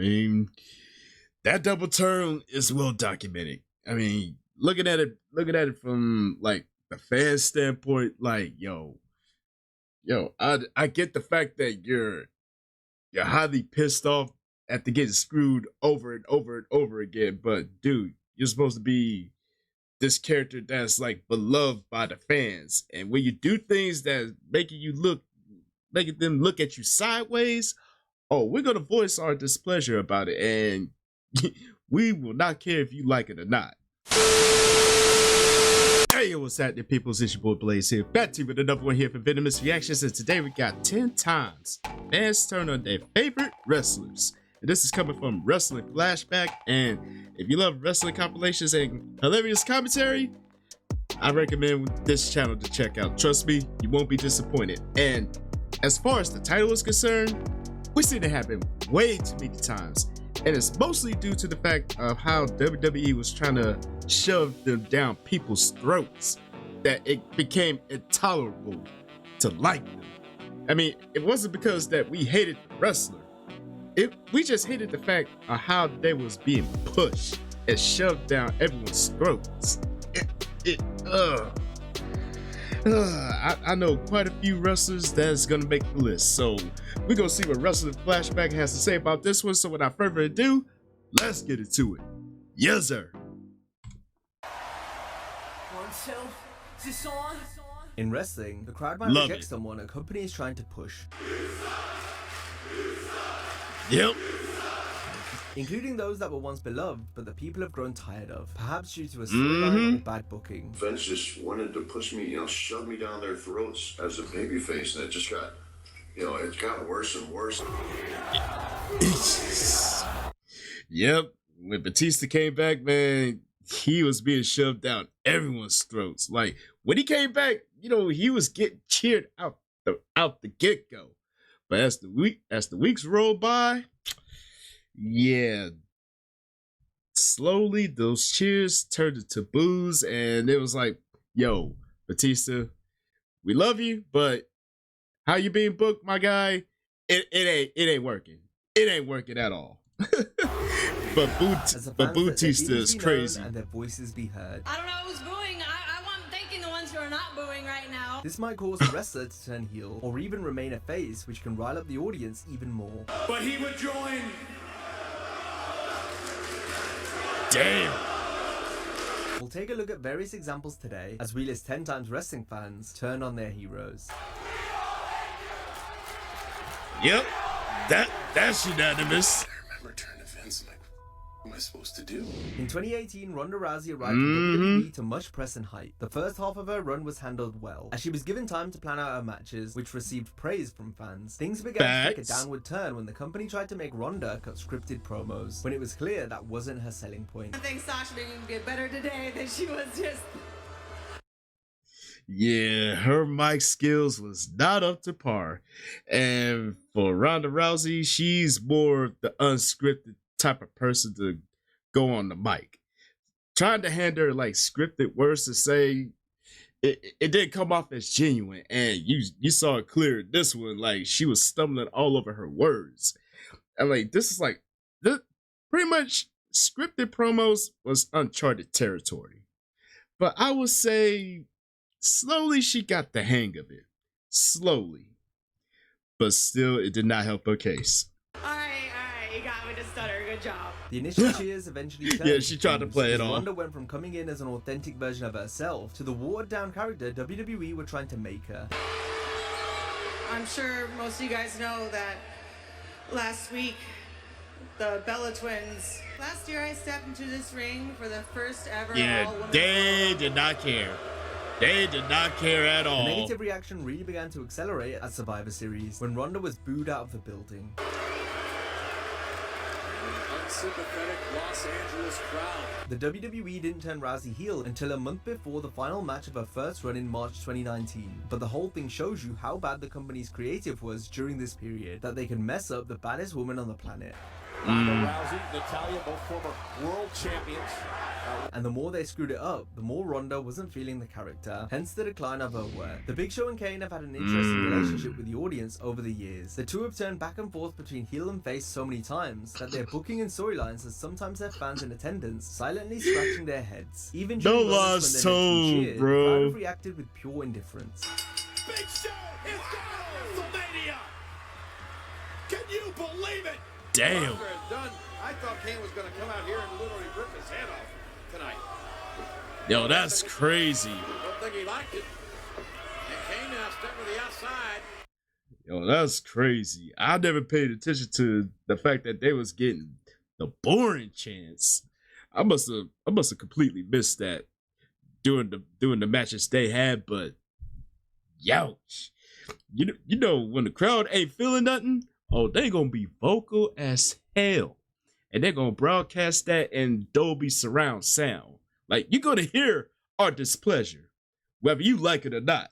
mean, that double turn is well documented. I mean, looking at it from like the fan standpoint, like I get the fact that you're highly pissed off after getting screwed over and over and over again, but dude, you're supposed to be this character that's like beloved by the fans, and when you do things that making them look at you sideways, oh, we're gonna voice our displeasure about it, and we will not care if you like it or not. Hey, what's happening, people? It's your boy Blaze here, back to you with another one here for Venomous Reactions, and today we got 10 times fans turn on their favorite wrestlers. And this is coming from Wrestling Flashback, and if you love wrestling compilations and hilarious commentary, I recommend this channel to check out. Trust me, you won't be disappointed. And as far as the title is concerned, we've seen it happen way too many times, and it's mostly due to the fact of how WWE was trying to shove them down people's throats that it became intolerable to like them. I mean, it wasn't because that we hated the wrestler. We just hated the fact of how they was being pushed and shoved down everyone's throats. I know quite a few wrestlers that's gonna make the list, so we're gonna see what Wrestling Flashback has to say about this one. So without further ado, let's get into it. Yes, sir. In wrestling, the crowd might reject someone a company is trying to push. Yep. Including those that were once beloved, but the people have grown tired of, perhaps due to a storyline or bad booking. Vince just wanted to push me, shove me down their throats as a babyface, and it just got, it's gotten worse and worse. Yep. When Batista came back, man, he was being shoved down everyone's throats. Like when he came back, he was getting cheered out the get-go. But as the weeks rolled by, yeah, slowly those cheers turned into boos, and it was like, yo, Batista, we love you, but how you being booked, my guy? It ain't working. It ain't working at all. but Batista is crazy. And their voices be heard. I don't know who's booing. I want thanking the ones who are not booing right now. This might cause a wrestler to turn heel, or even remain a face, which can rile up the audience even more. But he would join. Damn. We'll take a look at various examples today as we list 10 times wrestling fans turn on their heroes. Yep, that's unanimous. I remember turning to Vince like, what am I supposed to do? In 2018, Ronda Rousey arrived in WWE to much press and hype. The first half of her run was handled well, as she was given time to plan out her matches, which received praise from fans. Things began to take a downward turn when the company tried to make Ronda cut scripted promos, when it was clear that wasn't her selling point. I think Sasha can get better today than she was just. Yeah, her mic skills was not up to par. And for Ronda Rousey, she's more the unscripted type of person to go on the mic. Trying to hand her like scripted words to say, it didn't come off as genuine. And you saw it clear in this one, like she was stumbling all over her words. And like this pretty much scripted promos was uncharted territory. But I would say slowly she got the hang of it. Slowly. But still, it did not help her case. All right, you got me to stutter. Good job. The initial cheers eventually turned. Yeah, she tried to play it off. Ronda went from coming in as an authentic version of herself to the watered-down character WWE were trying to make her. I'm sure most of you guys know that last week, the Bella Twins. Last year, I stepped into this ring for the first ever. Yeah, they did not care. They did not care at all. The negative reaction really began to accelerate at Survivor Series when Ronda was booed out of the building. Unsympathetic Los Angeles crowd. The WWE didn't turn Rousey heel until a month before the final match of her first run in March 2019. But the whole thing shows you how bad the company's creative was during this period, that they could mess up the baddest woman on the planet. Rousey, Natalya, both former world champions. And the more they screwed it up, the more Ronda wasn't feeling the character, hence the decline of her work. The Big Show and Kane have had an interesting relationship with the audience over the years. The two have turned back and forth between heel and face so many times that their booking and storylines has sometimes had fans in attendance silently scratching their heads. Even during moments when they're meant to be cheered, the crowd have reacted with pure indifference. Big Show is gone! WrestleMania! Can you believe it? Damn. I thought Kane was going to come out here and literally rip his head off tonight. Yo, that's crazy. Don't think he liked it. And Kane now stepping to the outside. Yo, that's crazy. I never paid attention to the fact that they was getting the boring chants. I must have completely missed that during the matches they had, but youch. You know when the crowd ain't feeling nothing, oh, they gonna be vocal as hell. And they're gonna broadcast that in Dolby surround sound. Like, you're gonna hear our displeasure, whether you like it or not.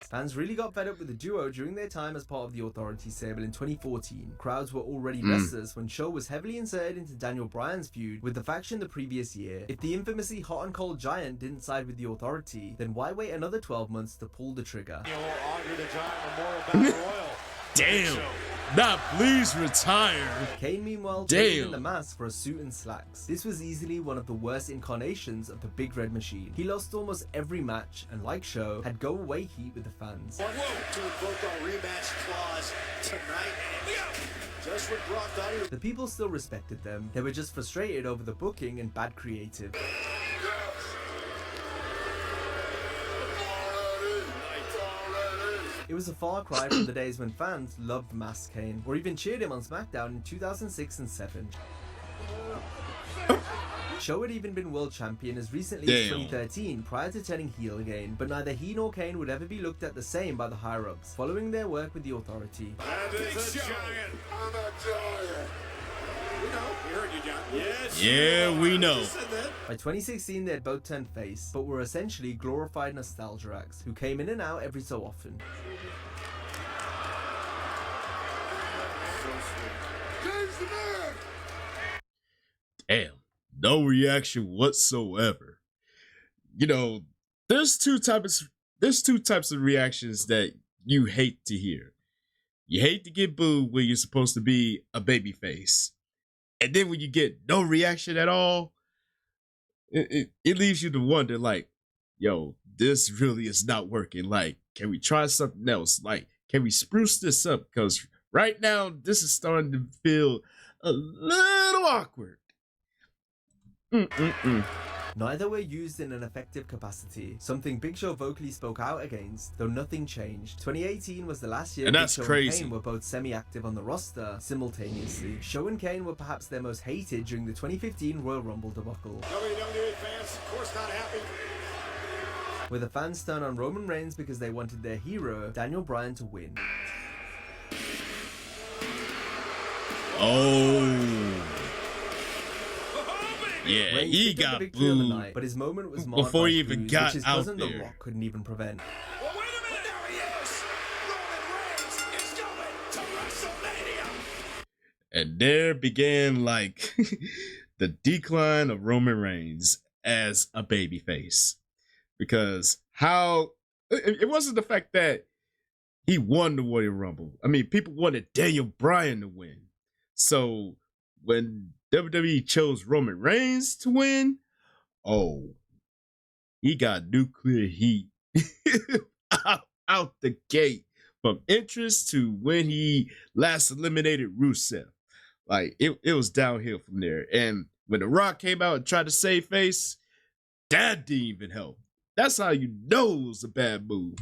Fans really got fed up with the duo during their time as part of the Authority stable in 2014. Crowds were already restless when Show was heavily inserted into Daniel Bryan's feud with the faction the previous year. If the infamously hot and cold giant didn't side with the Authority, then why wait another 12 months to pull the trigger? Damn. Nah, please retire. Kane, meanwhile, traded in the mask for a suit and slacks. This was easily one of the worst incarnations of the Big Red Machine. He lost almost every match, and like Show, had go-away heat with the fans. To invoke our rematch clause tonight, and just when Brock thought he was... The people still respected them. They were just frustrated over the booking and bad creative. It was a far cry from the days when fans loved Masked Kane, or even cheered him on SmackDown in 2006 and 7. Show had even been world champion as recently as 2013 prior to turning heel again, but neither he nor Kane would ever be looked at the same by the higher-ups, following their work with the Authority. Big Show. I'm a giant. We know. We heard you, John. Yes. Yeah, we know. By 2016, they had both turned face, but were essentially glorified nostalgia acts who came in and out every so often. Damn. No reaction whatsoever. You know, there's two types of reactions that you hate to hear. You hate to get booed when you're supposed to be a babyface. And then when you get no reaction at all, it leaves you to wonder, like, yo, this really is not working. Like, can we try something else? Like, can we spruce this up? Because right now, this is starting to feel a little awkward. Neither were used in an effective capacity, something Big Show vocally spoke out against, though nothing changed. 2018 was the last year And Big that's Show crazy. and Kane were both semi-active on the roster simultaneously. Show and Kane were perhaps their most hated during the 2015 Royal Rumble debacle. WWE fans, of course, not happy. Where the fans turned on Roman Reigns because they wanted their hero, Daniel Bryan, to win. Oh. Yeah, Reigns he picked up got the victory on the booed night, but his moment was marred before by he even boos, got which his out cousin The there. Rock couldn't even prevent. Well, wait a minute. There he is. Roman Reigns is going to WrestleMania. And there began, like, the decline of Roman Reigns as a babyface. Because it wasn't the fact that he won the Royal Rumble. I mean, people wanted Daniel Bryan to win. So when WWE chose Roman Reigns to win, oh, he got nuclear heat out the gate, from interest to when he last eliminated Rusev. Like, it was downhill from there. And when The Rock came out and tried to save face, that didn't even help. That's how you know it was a bad move.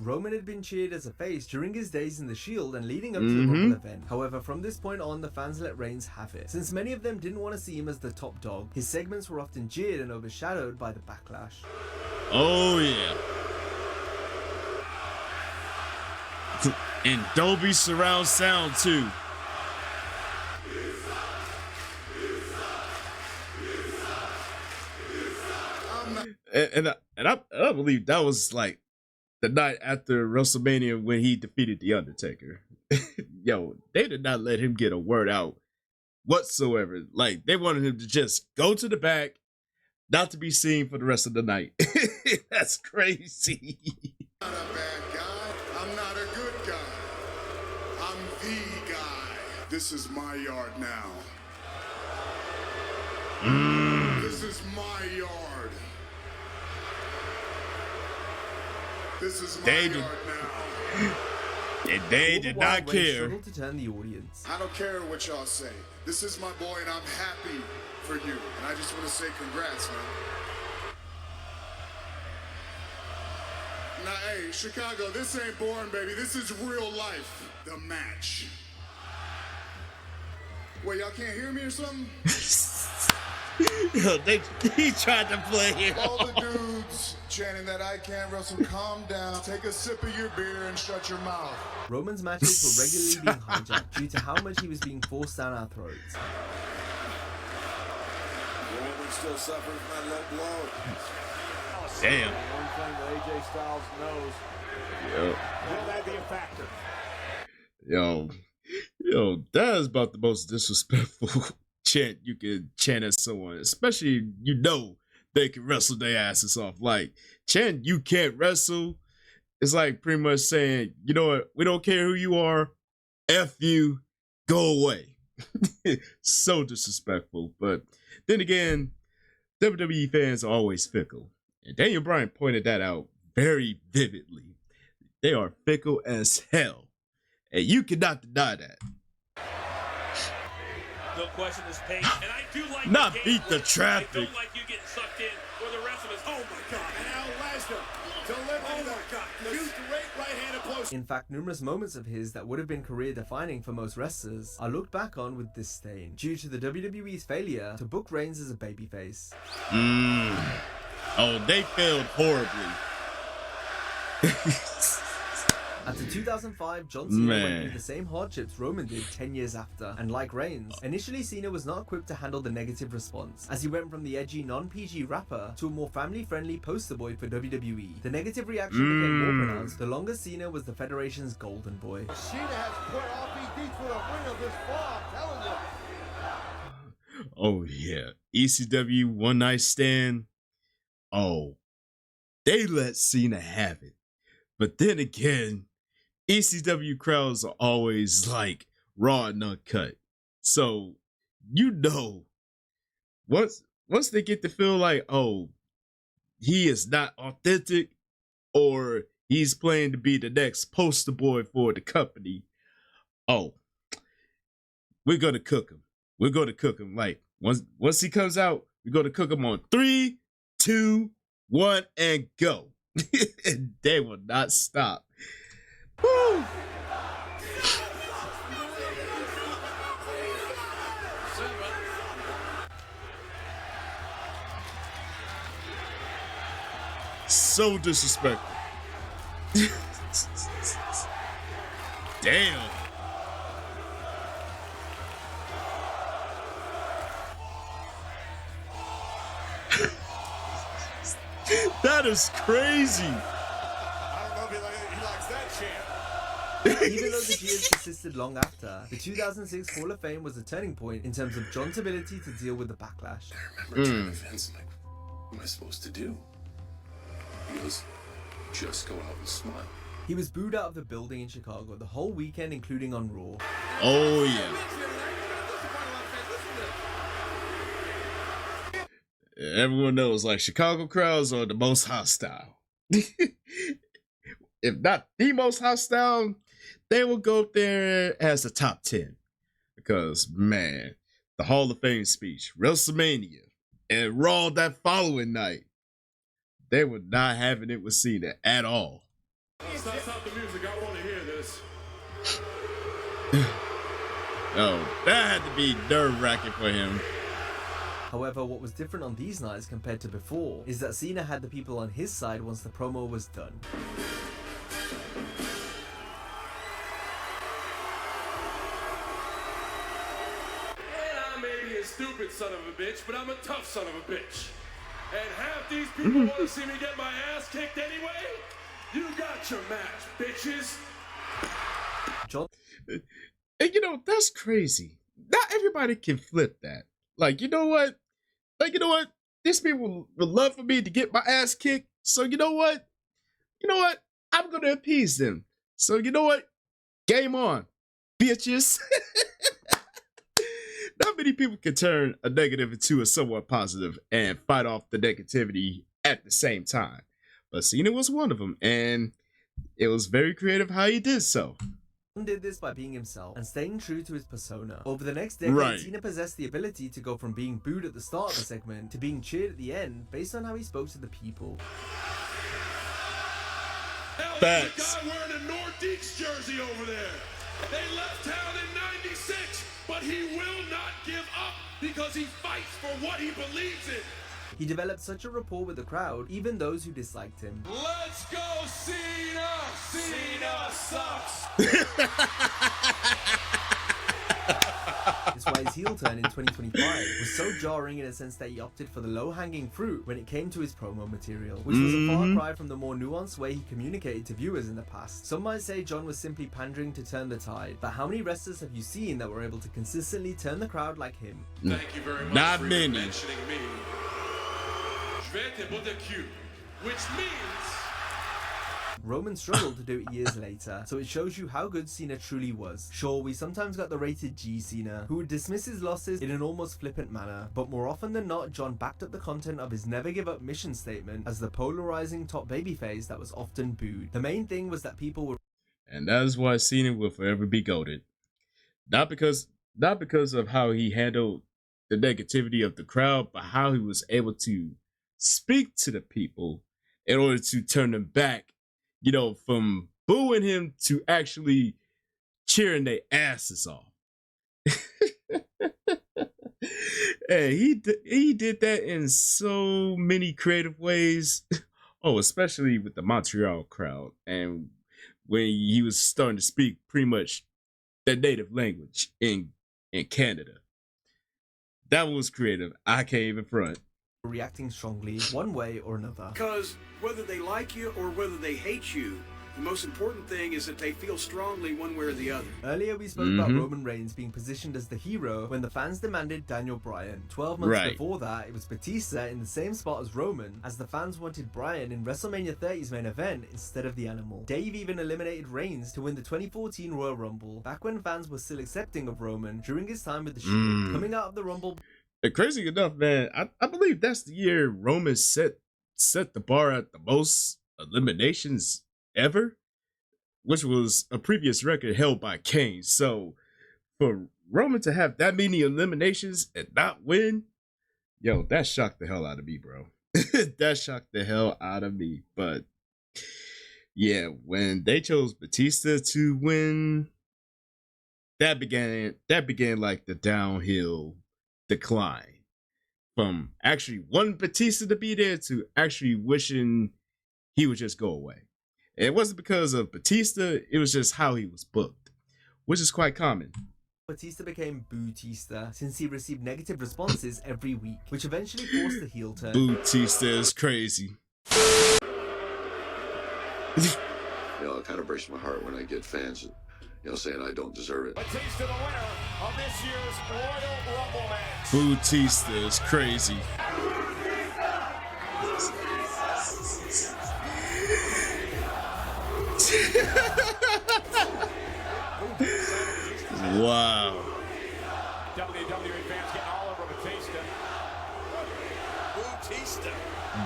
Roman had been cheered as a face during his days in the Shield and leading up to the Rumble event. However, from this point on, the fans let Reigns have it. Since many of them didn't want to see him as the top dog, his segments were often jeered and overshadowed by the backlash. Oh, yeah. And Dolby surround sound, too. And I believe that was like the night after WrestleMania when he defeated The Undertaker. yo, they did not let him get a word out whatsoever. Like, they wanted him to just go to the back, not to be seen for the rest of the night. That's crazy. I'm not a bad guy. I'm not a good guy. I'm the guy. This is my yard now. This is my yard. This is my yard now. And they did not care. Struggled to turn the audience. I don't care what y'all say. This is my boy, and I'm happy for you. And I just want to say congrats, man. Now, hey, Chicago, this ain't boring, baby. This is real life. The match. Wait, y'all can't hear me or something? Yo, he tried to play it. All the dudes chanting that I can't wrestle, calm down, take a sip of your beer and shut your mouth. Roman's matches were regularly being hijacked due to how much he was being forced down our throats. Roman still suffering from that low blow. Damn. One thing that AJ Styles knows, Yo, will that be a factor? yo, that is about the most disrespectful chant you can chant at someone, especially you know they can wrestle their asses off. Like, chant you can't wrestle is like pretty much saying, you know what, we don't care who you are, F you, go away. So disrespectful. But then again, WWE fans are always fickle. And Daniel Bryan pointed that out very vividly. They are fickle as hell. And you cannot deny that. No question is pain. And I do like Not the beat the I traffic. don't like you getting sucked in for the rest of us. Oh my God. And Al Lesnar delivering the huge right-handed blow. In fact, numerous moments of his that would have been career-defining for most wrestlers are looked back on with disdain due to the WWE's failure to book Reigns as a babyface. Oh, they failed horribly. After 2005, John Cena went through the same hardships Roman did 10 years after, and like Reigns, initially Cena was not equipped to handle the negative response, as he went from the edgy non-PG rapper to a more family-friendly poster boy for WWE. The negative reaction became more pronounced the longer Cena was the Federation's golden boy. Cena has put RVD through the ringer this far, I'm telling you. Oh yeah, ECW One Night Stand. Oh, they let Cena have it. But then again, ECW crowds are always like raw and uncut. So, you know, once they get to feel like, oh, he is not authentic or he's playing to be the next poster boy for the company, oh, we're going to cook him. We're going to cook him. Like, once he comes out, we're going to cook him on 3, 2, 1, and go. And they will not stop. Woo! So disrespectful. Damn. That is crazy. I don't know if he likes that chant. Even though the Gears persisted long after, the 2006 Hall of Fame was a turning point in terms of John's ability to deal with the backlash. I remember trying to fence, like, what am I supposed to do? He goes, just go out and smile. He was booed out of the building in Chicago the whole weekend, including on Raw. Oh yeah. Everyone knows, like, Chicago crowds are the most hostile. If not the most hostile, they will go up there as the top 10. Because, man, the Hall of Fame speech, WrestleMania, and Raw that following night, they were not having it with Cena at all. Stop the music, I want to hear this. Oh, that had to be nerve-wracking for him. However, what was different on these nights compared to before is that Cena had the people on his side once the promo was done. And I may be a stupid son of a bitch, but I'm a tough son of a bitch. And half these people want to see me get my ass kicked anyway? You got your match, bitches. John And you know, that's crazy. Not everybody can flip that. Like, you know what? Like, you know what? These people would love for me to get my ass kicked. So you know what? You know what? I'm gonna appease them. So you know what? Game on, bitches. Not many people can turn a negative into a somewhat positive and fight off the negativity at the same time. But Cena was one of them, and it was very creative how he did so. Did this by being himself and staying true to his persona. Over the next decade, Right. Cena possessed the ability to go from being booed at the start of the segment to being cheered at the end based on how he spoke to the people. Now there's a guy wearing a Nordiques jersey over there. They left town in '96, but he will not give up because he fights for what he believes in. He developed such a rapport with the crowd, even those who disliked him. Let's go, Cena! Cena sucks! That's why his heel turn in 2025 was so jarring in a sense that he opted for the low-hanging fruit when it came to his promo material, which was a far cry from the more nuanced way he communicated to viewers in the past. Some might say John was simply pandering to turn the tide, but how many wrestlers have you seen that were able to consistently turn the crowd like him? Thank you very much Not for many. mentioning me. Je vais te botter cul, which means... Roman struggled to do it years later, so it shows you how good Cena truly was. Sure, we sometimes got the rated G Cena, who would dismiss his losses in an almost flippant manner, but more often than not, John backed up the content of his never give up mission statement as the polarizing top babyface that was often booed. The main thing was that people were... And that is why Cena will forever be goated. Not because of how he handled the negativity of the crowd, but how he was able to speak to the people in order to turn them back, you know, from booing him to actually cheering their asses off. And he did that in so many creative ways. Oh, especially with the Montreal crowd, and when he was starting to speak pretty much the native language in Canada. That was creative. I can't even front. reacting strongly one way or another. Because whether they like you or whether they hate you, the most important thing is that they feel strongly one way or the other. Earlier we spoke about Roman Reigns being positioned as the hero when the fans demanded Daniel Bryan. 12 months before that, it was Batista in the same spot as Roman, as the fans wanted Bryan in WrestleMania 30's main event instead of the Animal. Dave even eliminated Reigns to win the 2014 Royal Rumble, back when fans were still accepting of Roman during his time with the Shield. Coming out of the Rumble... And crazy enough, man, I believe that's the year Roman set the bar at the most eliminations ever, which was a previous record held by Kane. So for Roman to have that many eliminations and not win, yo, that shocked the hell out of me, bro. That shocked the hell out of me. But yeah, when they chose Batista to win, that began like the downhill decline from actually wanting Batista to be there to actually wishing he would just go away. And it wasn't because of Batista, it was just how he was booked, which is quite common. Batista became Bootista since he received negative responses every week, which eventually forced the heel turn. Batista is crazy. It kind of breaks my heart when I get fans, saying I don't deserve it. Batista, the winner of this year's Royal Rumble match. Batista is crazy. Wow. WWE fans getting all over Batista.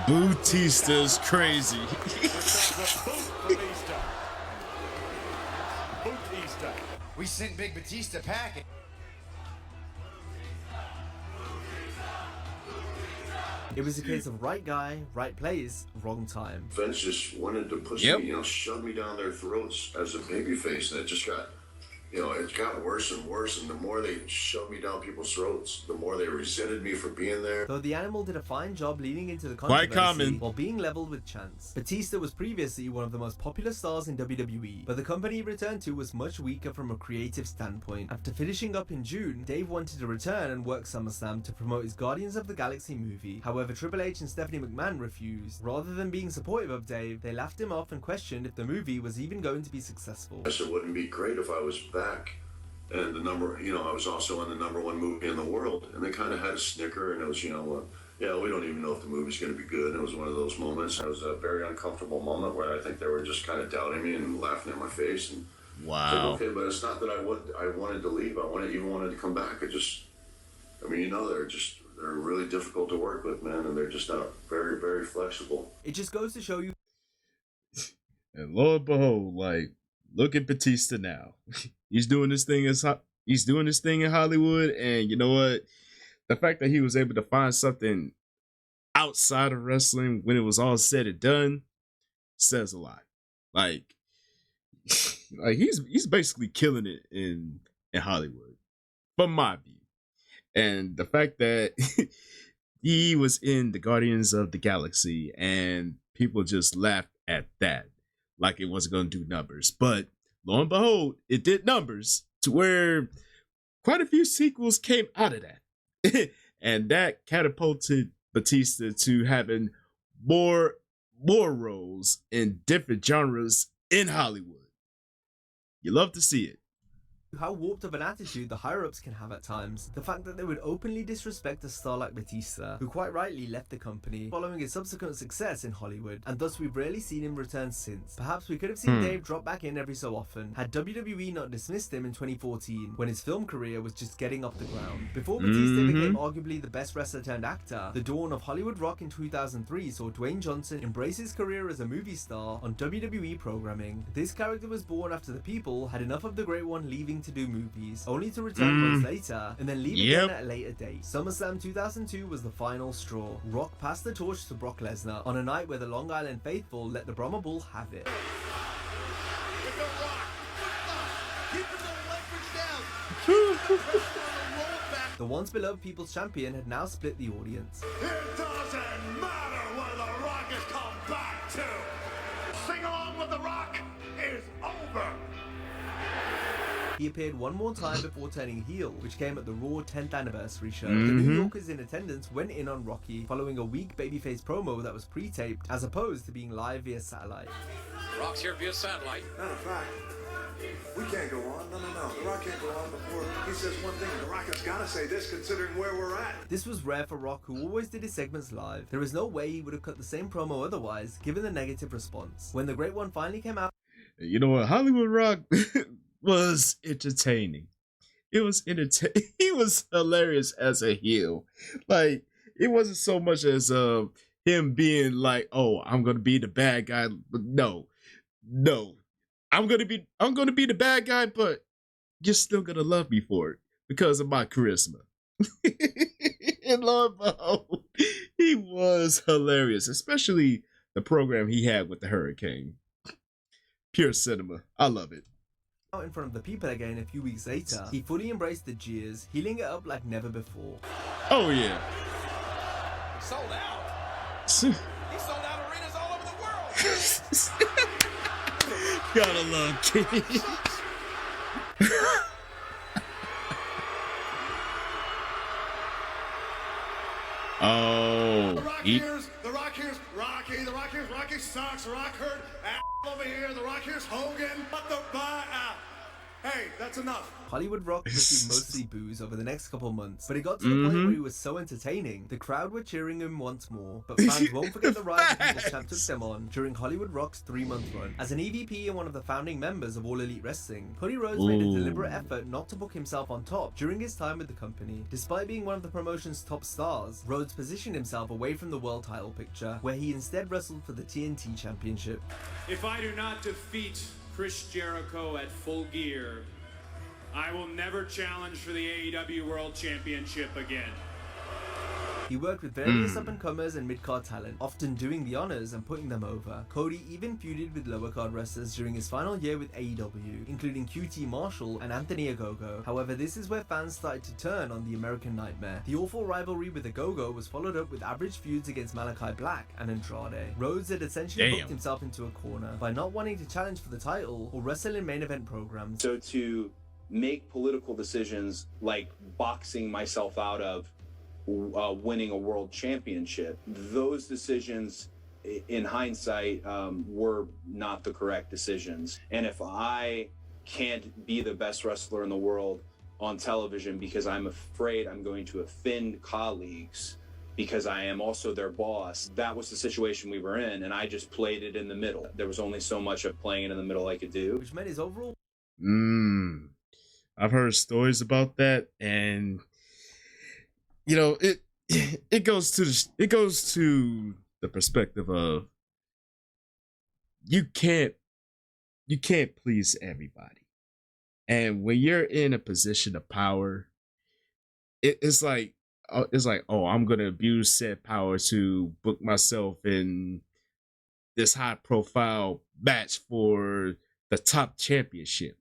Batista is crazy. Batista. We sent Big Batista packing. It was a case of right guy, right place, wrong time. Fans just wanted to push me, shove me down their throats as a babyface, and it just got, it got worse and worse, and the more they shoved me down people's throats, the more they resented me for being there. Though the Animal did a fine job leading into the Quite controversy common. while being leveled with chance. Batista was previously one of the most popular stars in WWE, but the company he returned to was much weaker from a creative standpoint. After finishing up in June, Dave wanted to return and work SummerSlam to promote his Guardians of the Galaxy movie. However, Triple H and Stephanie McMahon refused. Rather than being supportive of Dave, they laughed him off and questioned if the movie was even going to be successful. I said, wouldn't it be great if I was back and the number, I was also in the #1 movie in the world, and they kind of had a snicker, and it was, yeah, we don't even know if the movie's going to be good. And it was one of those moments. It was a very uncomfortable moment where I think they were just kind of doubting me and laughing in my face. And wow. okay, but it's not that I wanted to leave. I even wanted to come back. They're really difficult to work with, man, and they're just not very, very flexible. It just goes to show you. And lo and behold, like, look at Batista now. He's doing this thing in Hollywood, and you know what? The fact that he was able to find something outside of wrestling when it was all said and done says a lot. Like he's basically killing it in Hollywood, from my view. And the fact that he was in the Guardians of the Galaxy and people just laughed at that like it wasn't going to do numbers. But lo and behold, it did numbers to where quite a few sequels came out of that. And that catapulted Batista to having more roles in different genres in Hollywood. You love to see it. How warped of an attitude the higher-ups can have at times. The fact that they would openly disrespect a star like Batista, who quite rightly left the company following his subsequent success in Hollywood, and thus we've rarely seen him return since. Perhaps we could have seen Dave drop back in every so often, had WWE not dismissed him in 2014, when his film career was just getting off the ground. Before Batista became arguably the best wrestler turned actor, the dawn of Hollywood Rock in 2003 saw Dwayne Johnson embrace his career as a movie star on WWE programming. This character was born after the people had enough of the Great One leaving to do movies, only to return months later and then leave again at a later date. SummerSlam 2002 was the final straw. Rock passed the torch to Brock Lesnar on a night where the Long Island faithful let the Brahma Bull have it. The once beloved People's Champion had now split the audience. It doesn't matter where The Rock has come back to. Sing along with The Rock is over. He appeared one more time before turning heel, which came at the Raw 10th anniversary show. The New Yorkers in attendance went in on Rocky, following a weak babyface promo that was pre-taped, as opposed to being live via satellite. Rock's here via satellite. Matter of fact, we can't go on. No. The Rock can't go on before he says one thing. The Rock has got to say this, considering where we're at. This was rare for Rock, who always did his segments live. There is no way he would have cut the same promo otherwise, given the negative response. When the Great One finally came out... You know what? Hollywood Rock was entertaining. It was entertaining. He was hilarious as a heel. Like, it wasn't so much as him being like, oh, I'm gonna be the bad guy. But no. I'm gonna be the bad guy, but you're still gonna love me for it because of my charisma. And lo and behold, he was hilarious, especially the program he had with the Hurricane. Pure cinema. I love it. Out in front of the people again a few weeks later, he fully embraced the jeers, healing it up like never before. Oh yeah. Sold out. He sold out arenas all over the world. Gotta love King. Oh, The Rock here's Rocky. The Rock here's Rocky sucks. The Rock hurt. Over here. The Rock here's Hogan. But hey, that's enough. Hollywood Rock received mostly boos over the next couple months, but it got to the point where he was so entertaining, the crowd were cheering him once more. But fans won't forget the ride the People's Champ took them on during Hollywood Rock's 3-month run. As an EVP and one of the founding members of All Elite Wrestling, Cody Rhodes made a deliberate effort not to book himself on top during his time with the company. Despite being one of the promotion's top stars, Rhodes positioned himself away from the world title picture, where he instead wrestled for the TNT Championship. If I do not defeat Chris Jericho at Full Gear, I will never challenge for the AEW World Championship again. He worked with various up-and-comers and mid-card talent, often doing the honors and putting them over. Cody even feuded with lower-card wrestlers during his final year with AEW, including QT Marshall and Anthony Ogogo. However, this is where fans started to turn on the American Nightmare. The awful rivalry with Ogogo was followed up with average feuds against Malachi Black and Andrade. Rhodes had essentially booked himself into a corner by not wanting to challenge for the title or wrestle in main event programs. So to make political decisions like boxing myself out of winning a world championship, those decisions in hindsight were not the correct decisions. And if I can't be the best wrestler in the world on television because I'm afraid I'm going to offend colleagues because I am also their boss. That was the situation we were in, and I just played it in the middle. There was only so much of playing it in the middle I could do. Which meant his overall... I've heard stories about that, and you know, it goes to the perspective of you can't please everybody. And when you're in a position of power, it's like, oh, I'm gonna abuse said power to book myself in this high profile match for the top championship.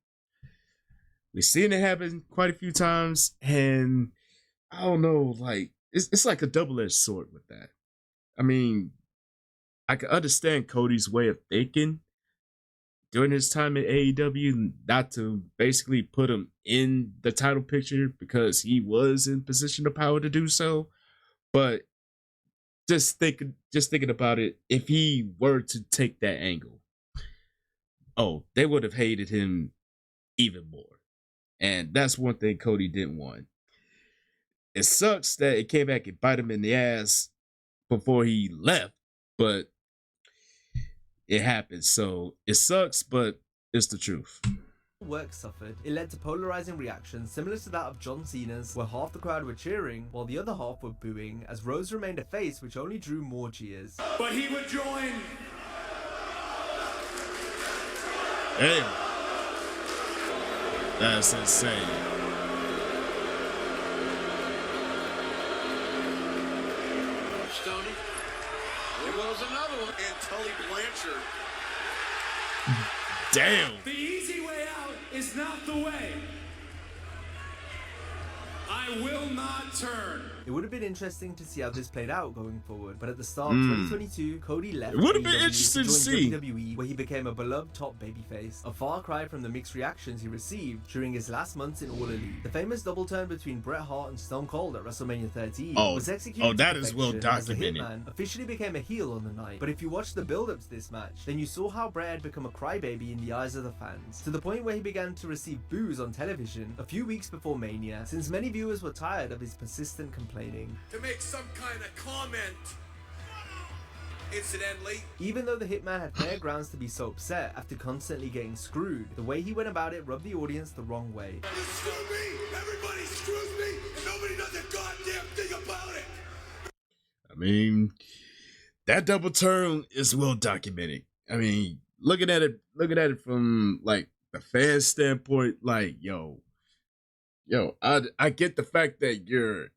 We've seen it happen quite a few times, and I don't know, like it's like a double-edged sword with that. I mean, I can understand Cody's way of thinking during his time at AEW, not to basically put him in the title picture because he was in position of power to do so. But just thinking about it, if he were to take that angle, oh, they would have hated him even more. And that's one thing Cody didn't want. It sucks that it came back and bite him in the ass before he left, but it happened. So it sucks, but it's the truth. Work suffered. It led to polarizing reactions similar to that of John Cena's, where half the crowd were cheering while the other half were booing, as Rose remained a face which only drew more cheers. But he would join. Damn. That's insane. Stoney. There goes another one. And Tully Blanchard. Damn. The easy way out is not the way. I will not turn. It would have been interesting to see how this played out going forward, but at the start of 2022, Cody left. It would have been AEW interesting to join see. WWE, where he became a beloved top babyface, a far cry from the mixed reactions he received during his last months in All Elite. The famous double turn between Bret Hart and Stone Cold at WrestleMania 13 was executed. Oh, that is well as the documented. Hitman officially became a heel on the night, but if you watched the build-up to this match, then you saw how Bret had become a crybaby in the eyes of the fans, to the point where he began to receive boos on television a few weeks before Mania, since many viewers were tired of his persistent complaining. To make some kind of comment. Incidentally, even though the Hitman had fair grounds to be so upset after constantly getting screwed, the way he went about it rubbed the audience the wrong way. you screw me, everybody screws me, and nobody does a goddamn thing about it. I mean, that double turn is well documented. I mean, looking at it from like the fan standpoint, like yo, I get the fact that you're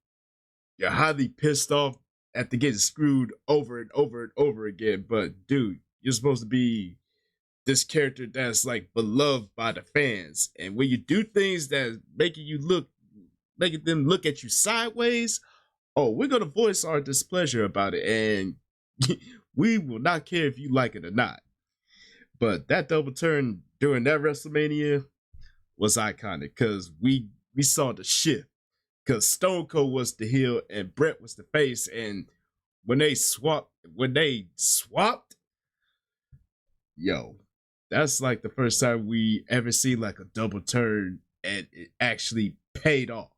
highly pissed off after getting screwed over and over and over again, but dude, you're supposed to be this character that's like beloved by the fans, and when you do things that making them look at you sideways, oh, we're gonna voice our displeasure about it, and we will not care if you like it or not. But that double turn during that WrestleMania was iconic because we saw the shift. Because Stone Cold was the heel and Bret was the face, and when they swapped, yo, that's like the first time we ever see like a double turn and it actually paid off.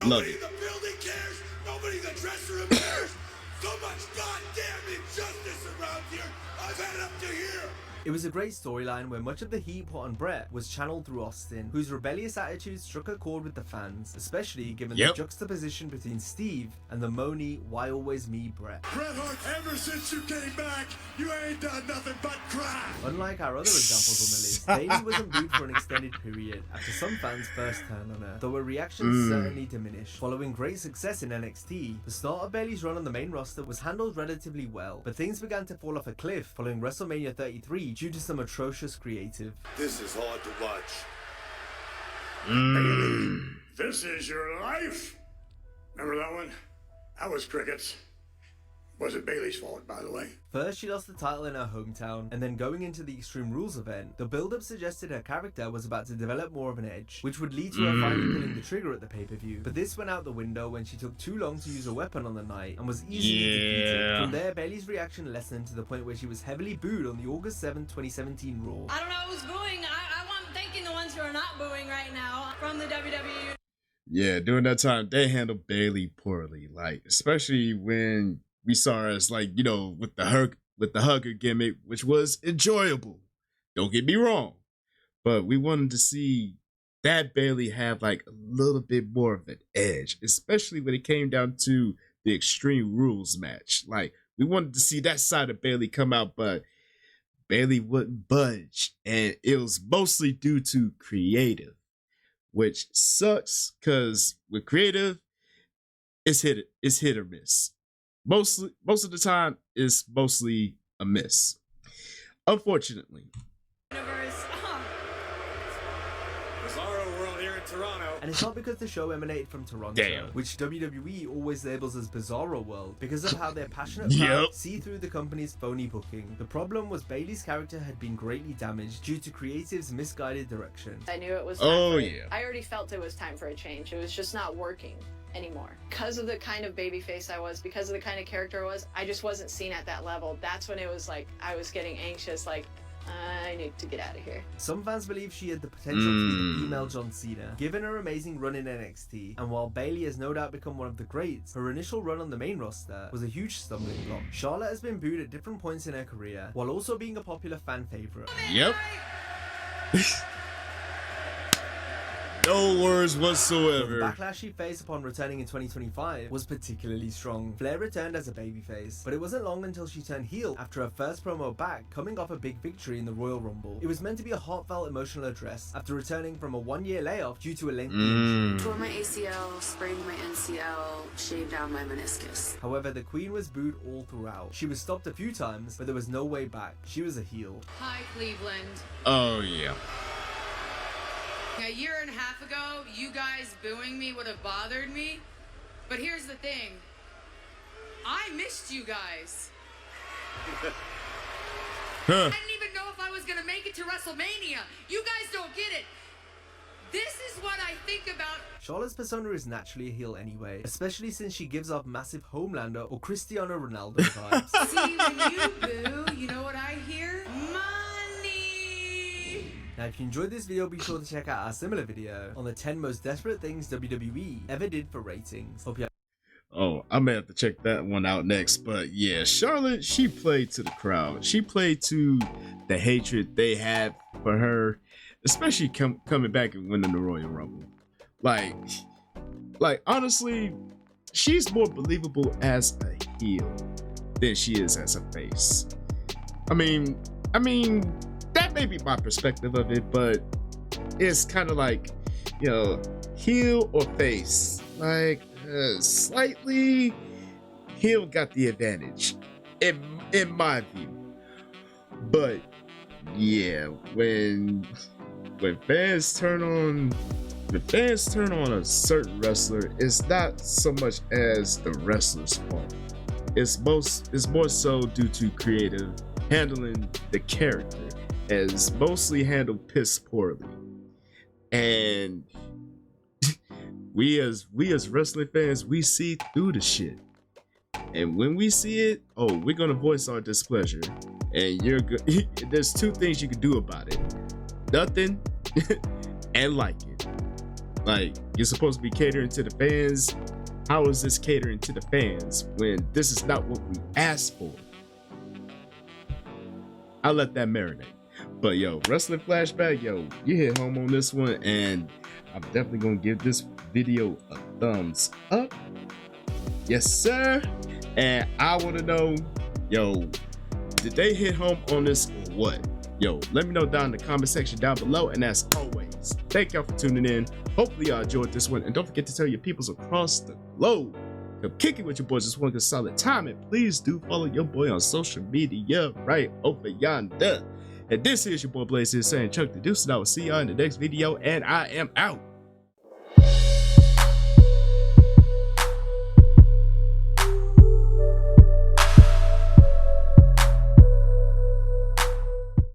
Love Nobody it. in the building cares. Nobody in the dressing room cares. So much goddamn injustice around here. I've had it up to here. It was a great storyline where much of the heat put on Bret was channeled through Austin, whose rebellious attitude struck a chord with the fans, especially given the juxtaposition between Steve and the moany, why always me Bret. Bret Hart, ever since you came back, you ain't done nothing but cry. Unlike our other examples on the list, Bayley wasn't booed for an extended period after some fans first turned on her, though her reactions certainly diminished. Following great success in NXT, the start of Bayley's run on the main roster was handled relatively well, but things began to fall off a cliff following WrestleMania 33 due to some atrocious creative. This is hard to watch. Bailey, this is your life. Remember that one? That was crickets. Wasn't Bailey's fault, by the way. First, she lost the title in her hometown, and then going into the Extreme Rules event, the build-up suggested her character was about to develop more of an edge, which would lead to her finally pulling the trigger at the pay-per-view. But this went out the window when she took too long to use a weapon on the night and was easily defeated. From there, Bayley's reaction lessened to the point where she was heavily booed on the August 7, 2017 Raw. I don't know who's booing. I want to thank not booing right now from the WWE. Yeah, during that time, they handled Bailey poorly. Like, especially when we saw her as, like, you know, with the hugger gimmick, which was enjoyable. Don't get me wrong. But we wanted to see that Bailey have like a little bit more of an edge, especially when it came down to the Extreme Rules match. Like, we wanted to see that side of Bailey come out, but Bailey wouldn't budge. And it was mostly due to creative, which sucks because with creative, it's hit or miss. Most of the time, it's mostly a miss. Unfortunately. Bizarro World here in Toronto. And it's not because the show emanated from Toronto, which WWE always labels as Bizarro World, because of how their passionate fans see through the company's phony booking. The problem was Bailey's character had been greatly damaged due to creative's misguided direction. I knew it was time I already felt it was time for a change. It was just not working anymore. Because of the kind of babyface I was, because of the kind of character I was, I just wasn't seen at that level. That's when it was like, I was getting anxious, like, I need to get out of here. Some fans believe she had the potential to be the female John Cena, given her amazing run in NXT, and while Bailey has no doubt become one of the greats, her initial run on the main roster was a huge stumbling block. Charlotte has been booed at different points in her career, while also being a popular fan favorite. Yep. No words whatsoever. The backlash she faced upon returning in 2025 was particularly strong. Flair returned as a babyface, but it wasn't long until she turned heel after her first promo back, coming off a big victory in the Royal Rumble. It was meant to be a heartfelt emotional address after returning from a one-year layoff due to a lengthy injury. Tore my ACL, sprained my MCL, shaved down my meniscus. However, the Queen was booed all throughout. She was stopped a few times, but there was no way back. She was a heel. Hi, Cleveland. Oh, yeah. A year and a half ago, you guys booing me would have bothered me. But here's the thing. I missed you guys. I didn't even know if I was going to make it to WrestleMania. You guys don't get it. This is what I think about. Charlotte's persona is naturally a heel anyway, especially since she gives off massive Homelander or Cristiano Ronaldo vibes. See, when you boo, you know what I hear? Now, if you enjoyed this video, be sure to check out our similar video on the 10 most desperate things WWE ever did for ratings. Hope you. Oh, I may have to check that one out next. But yeah, Charlotte, she played to the crowd. She played to the hatred they had for her, especially coming back and winning the Royal Rumble. Like honestly, she's more believable as a heel than she is as a face. I mean, that may be my perspective of it, but it's kind of like, you know, heel or face. Like, slightly, heel got the advantage, in my view. But yeah, when fans turn on a certain wrestler, it's not so much as the wrestler's fault. It's more so due to creative handling the character, as mostly handled piss poorly. And we as wrestling fans, we see through the shit. And when we see it, oh, we're gonna voice our displeasure. And you're good. There's two things you can do about it: nothing and like it. Like, you're supposed to be catering to the fans. How is this catering to the fans when this is not what we asked for? I'll let that marinate. But yo, wrestling flashback, yo, you hit home on this one, and I'm definitely gonna give this video a thumbs up. Yes, sir. And I want to know, yo, did they hit home on this or what? Yo, let me know down in the comment section down below. And as always, thank y'all for tuning in. Hopefully y'all enjoyed this one, and don't forget to tell your peoples across the globe, come kick it with your boys. Just one good solid time, and please do follow your boy on social media right over yonder. And this is your boy Blaze here saying Chuck the Deuce, and I will see y'all in the next video, and I am out.